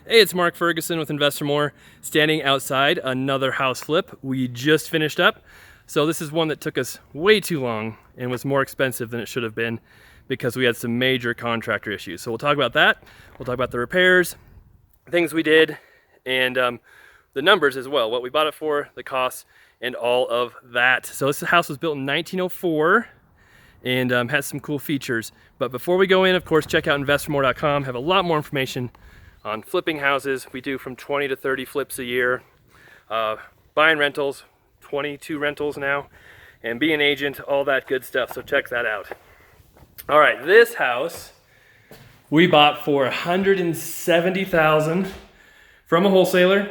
Hey, it's Mark Ferguson with Investor More, standing outside another house flip we just finished up. So this is one that took us way too long and was more expensive than it should have been because we had some major contractor issues. So we'll talk about that. We'll talk about the repairs, things we did, and the numbers as well, what we bought it for, the costs, and all of that. So this house was built in 1904 and has some cool features. But before we go in, of course, check out investormore.com. Have a lot more information on flipping houses. We do from 20 to 30 flips a year. Buying rentals, 22 rentals now, and be an agent, all that good stuff. So check that out. All right, this house we bought for $170,000 from a wholesaler.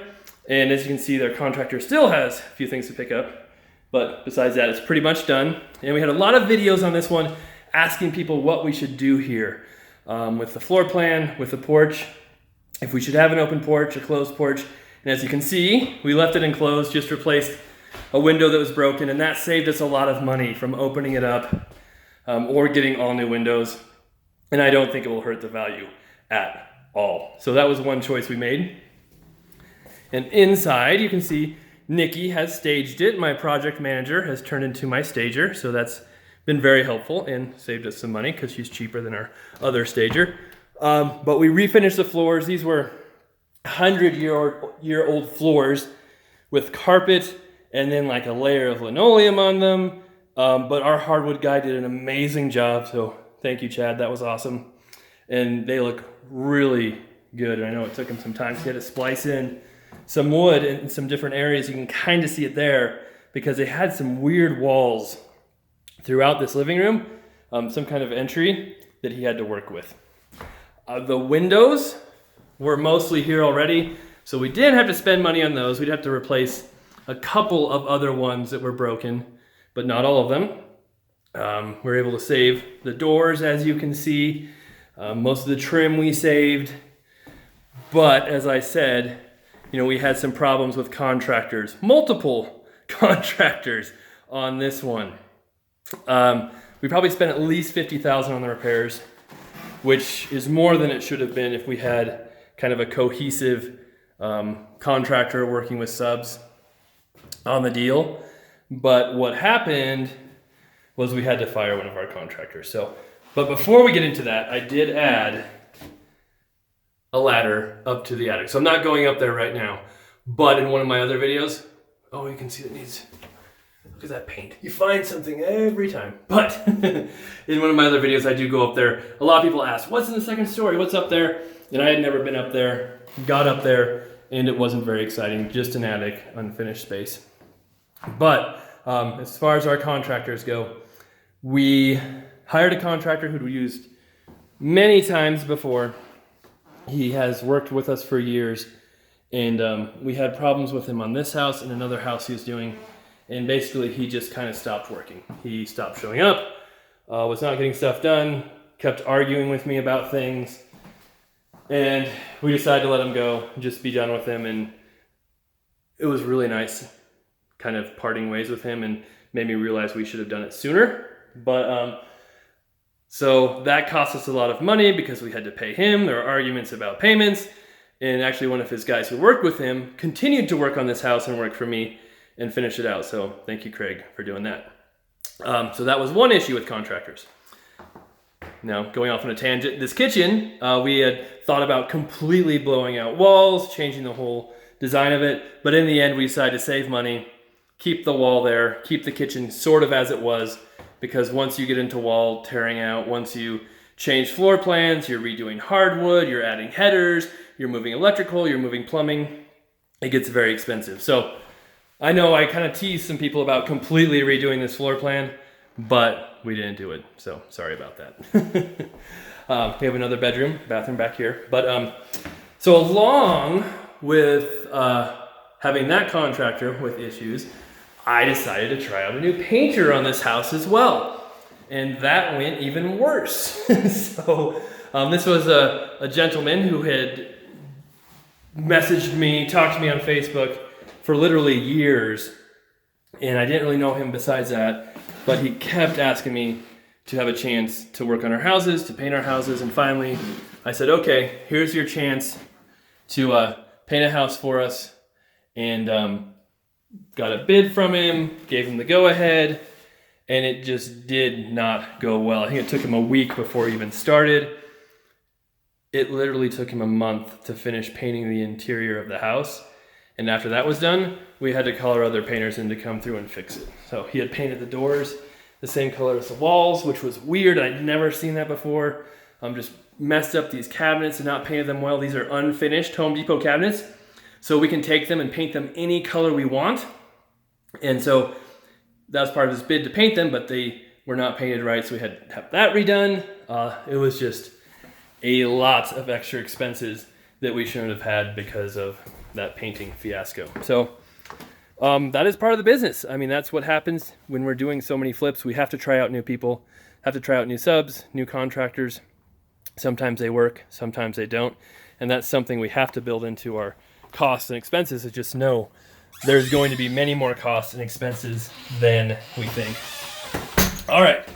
And as you can see, their contractor still has a few things to pick up. But besides that, it's pretty much done. And we had a lot of videos on this one asking people what we should do here with the floor plan, with the porch, if we should have an open porch, a closed porch. And as you can see, we left it enclosed, just replaced a window that was broken, and that saved us a lot of money from opening it up or getting all new windows. And I don't think it will hurt the value at all. So that was one choice we made. And inside, you can see Nikki has staged it. My project manager has turned into my stager, so that's been very helpful and saved us some money because she's cheaper than our other stager. But we refinished the floors. These were 100-year-old floors with carpet and then like a layer of linoleum on them. But our hardwood guy did an amazing job, so thank you, Chad. That was awesome. And they look really good. And I know it took him some time to get it splice in some wood in some different areas. You can kind of see it there because they had some weird walls throughout this living room, some kind of entry that he had to work with. The windows were mostly here already, so we didn't have to spend money on those. We'd have to replace a couple of other ones that were broken, but not all of them. We were able to save the doors, as you can see. Most of the trim we saved, but as I said, we had some problems with contractors, multiple contractors on this one. We probably spent at least $50,000 on the repairs, which is more than it should have been if we had kind of a cohesive contractor working with subs on the deal. But what happened was we had to fire one of our contractors. But before we get into that, I did add a ladder up to the attic. So I'm not going up there right now, but in one of my other videos, oh, you can see it needs, look at that paint. You find something every time. But in one of my other videos, I do go up there. A lot of people ask, what's in the second story? What's up there? And I had never been up there, got up there, and it wasn't very exciting. Just an attic, unfinished space. But as far as our contractors go, we hired a contractor who we used many times before. He has worked with us for years, and we had problems with him on this house and another house he was doing. And basically, he just kind of stopped working. He stopped showing up, was not getting stuff done, kept arguing with me about things. And we decided to let him go, just be done with him. And it was really nice kind of parting ways with him and made me realize we should have done it sooner. But so that cost us a lot of money because we had to pay him. There were arguments about payments. And actually, one of his guys who worked with him continued to work on this house and work for me and finish it out. So thank you, Craig, for doing that. So that was one issue with contractors. Now, going off on a tangent, this kitchen, we had thought about completely blowing out walls, changing the whole design of it. But in the end, we decided to save money, keep the wall there, keep the kitchen sort of as it was. Because once you get into wall tearing out, once you change floor plans, you're redoing hardwood, you're adding headers, you're moving electrical, you're moving plumbing, it gets very expensive. So I know I kind of teased some people about completely redoing this floor plan, but we didn't do it. So sorry about that. We have another bathroom back here. But so along with having that contractor with issues, I decided to try out a new painter on this house as well. And that went even worse. So this was a gentleman who had messaged me, talked to me on Facebook for literally years. And I didn't really know him besides that. But he kept asking me to have a chance to work on our houses, to paint our houses. And finally, I said, okay, here's your chance. to paint a house for us, and got a bid from him, gave him the go-ahead, and it just did not go well. I think it took him a week before he even started. It literally took him a month to finish painting the interior of the house. And after that was done, we had to call our other painters in to come through and fix it. So he had painted the doors the same color as the walls, which was weird. I'd never seen that before. Just messed up these cabinets and not painted them well. These are unfinished Home Depot cabinets. So we can take them and paint them any color we want. And so that was part of his bid to paint them, but they were not painted right. So we had to have that redone. It was just a lot of extra expenses that we shouldn't have had because of that painting fiasco. So that is part of the business. I mean, that's what happens when we're doing so many flips. We have to try out new people, have to try out new subs, new contractors. Sometimes they work, sometimes they don't. And that's something we have to build into our costs and expenses, is just know there's going to be many more costs and expenses than we think. All right,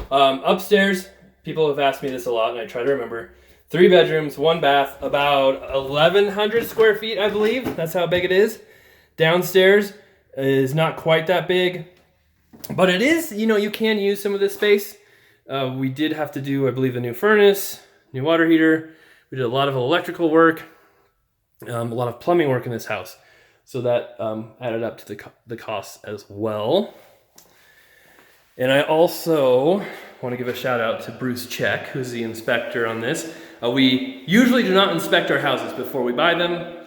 upstairs, people have asked me this a lot, and I try to remember. 3 bedrooms, 1 bath, about 1,100 square feet, I believe. That's how big it is. Downstairs is not quite that big, but it is, you can use some of this space. We did have to do, I believe, a new furnace, new water heater. We did a lot of electrical work, a lot of plumbing work in this house. So that added up to the cost as well. And I also want to give a shout out to Bruce Check, who's the inspector on this. We usually do not inspect our houses before we buy them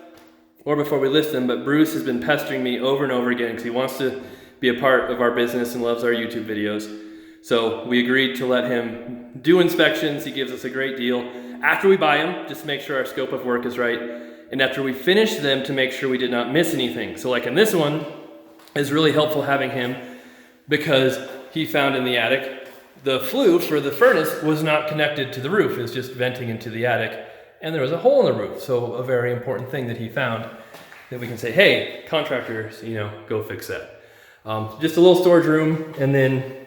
or before we list them, but Bruce has been pestering me over and over again because he wants to be a part of our business and loves our YouTube videos. So we agreed to let him do inspections. He gives us a great deal after we buy them, just to make sure our scope of work is right. And after we finish them, to make sure we did not miss anything. So like in this one, it's really helpful having him because he found in the attic the flue for the furnace was not connected to the roof. It was just venting into the attic, and there was a hole in the roof. So a very important thing that he found that we can say, hey, contractors, go fix that. Just a little storage room. And then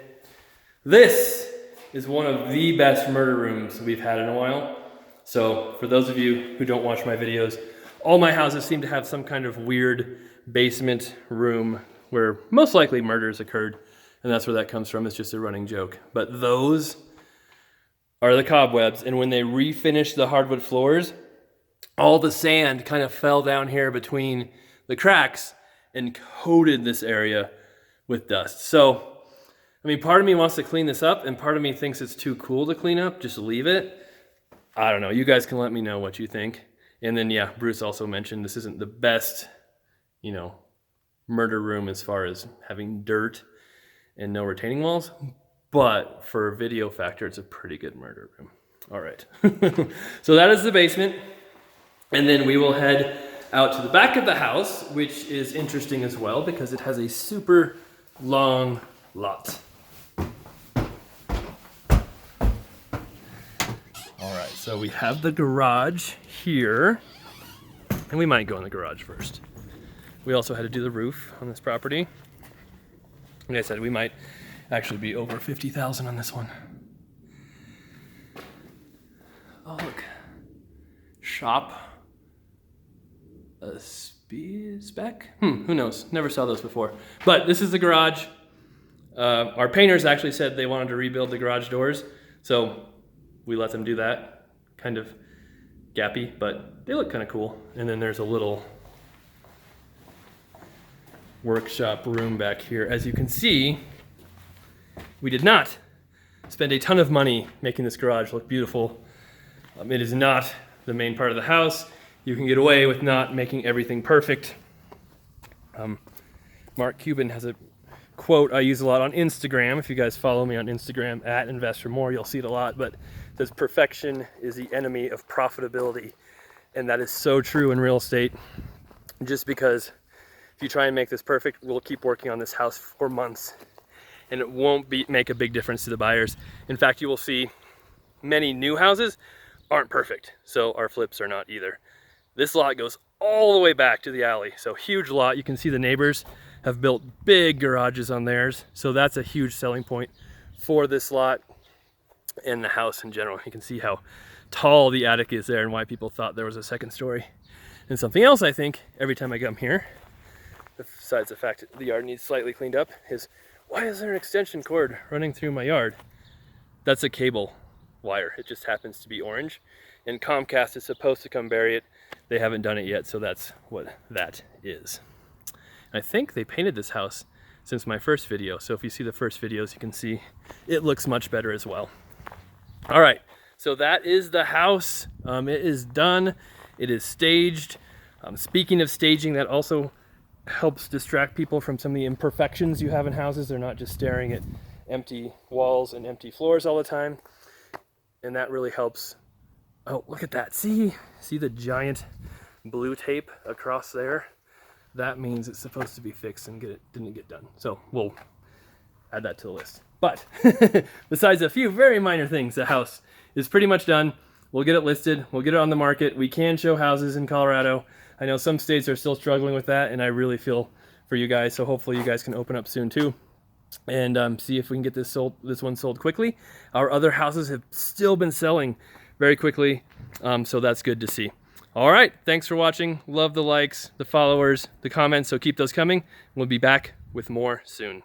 this is one of the best murder rooms we've had in a while. So for those of you who don't watch my videos, all my houses seem to have some kind of weird basement room where most likely murders occurred. And that's where that comes from. It's just a running joke. But those are the cobwebs. And when they refinished the hardwood floors, all the sand kind of fell down here between the cracks and coated this area with dust. So, part of me wants to clean this up, and part of me thinks it's too cool to clean up. Just leave it. I don't know. You guys can let me know what you think. And then, yeah, Bruce also mentioned this isn't the best, murder room as far as having dirt and no retaining walls, but for video factor, it's a pretty good murder room. All right. So that is the basement. And then we will head out to the back of the house, which is interesting as well because it has a super long lot. All right, so we have the garage here, and we might go in the garage first. We also had to do the roof on this property. Like I said, we might actually be over 50,000 on this one. Oh, look. Shop a spec? Who knows? Never saw those before. But this is the garage. Our painters actually said they wanted to rebuild the garage doors, so we let them do that. Kind of gappy, but they look kind of cool. And then there's a little workshop room back here. As you can see, we did not spend a ton of money making this garage look beautiful. It is not the main part of the house. You can get away with not making everything perfect. Mark Cuban has a quote I use a lot on Instagram. If you guys follow me on Instagram at @InvestForMore, you'll see it a lot, but it says perfection is the enemy of profitability. And that is so true in real estate, just because if you try and make this perfect, we'll keep working on this house for months and it won't make a big difference to the buyers. In fact, you will see many new houses aren't perfect, so our flips are not either. This lot goes all the way back to the alley, so huge lot. You can see the neighbors have built big garages on theirs, so that's a huge selling point for this lot and the house in general. You can see how tall the attic is there and why people thought there was a second story. And something else I think every time I come here, besides the fact that the yard needs slightly cleaned up, is why is there an extension cord running through my yard? That's a cable wire. It just happens to be orange. And Comcast is supposed to come bury it. They haven't done it yet, so that's what that is. I think they painted this house since my first video, so if you see the first videos, you can see it looks much better as well. All right, so that is the house. It is done. It is staged. Speaking of staging, that also helps distract people from some of the imperfections you have in houses. They're not just staring at empty walls and empty floors all the time. And that really helps. Oh, look at that. See the giant blue tape across there? That means it's supposed to be fixed and didn't get done. So we'll add that to the list. But besides a few very minor things, the house is pretty much done. We'll get it listed. We'll get it on the market. We can show houses in Colorado. I know some states are still struggling with that, and I really feel for you guys. So hopefully you guys can open up soon too, and see if we can get this one sold quickly. Our other houses have still been selling very quickly, so that's good to see. All right, thanks for watching. Love the likes, the followers, the comments, so keep those coming. We'll be back with more soon.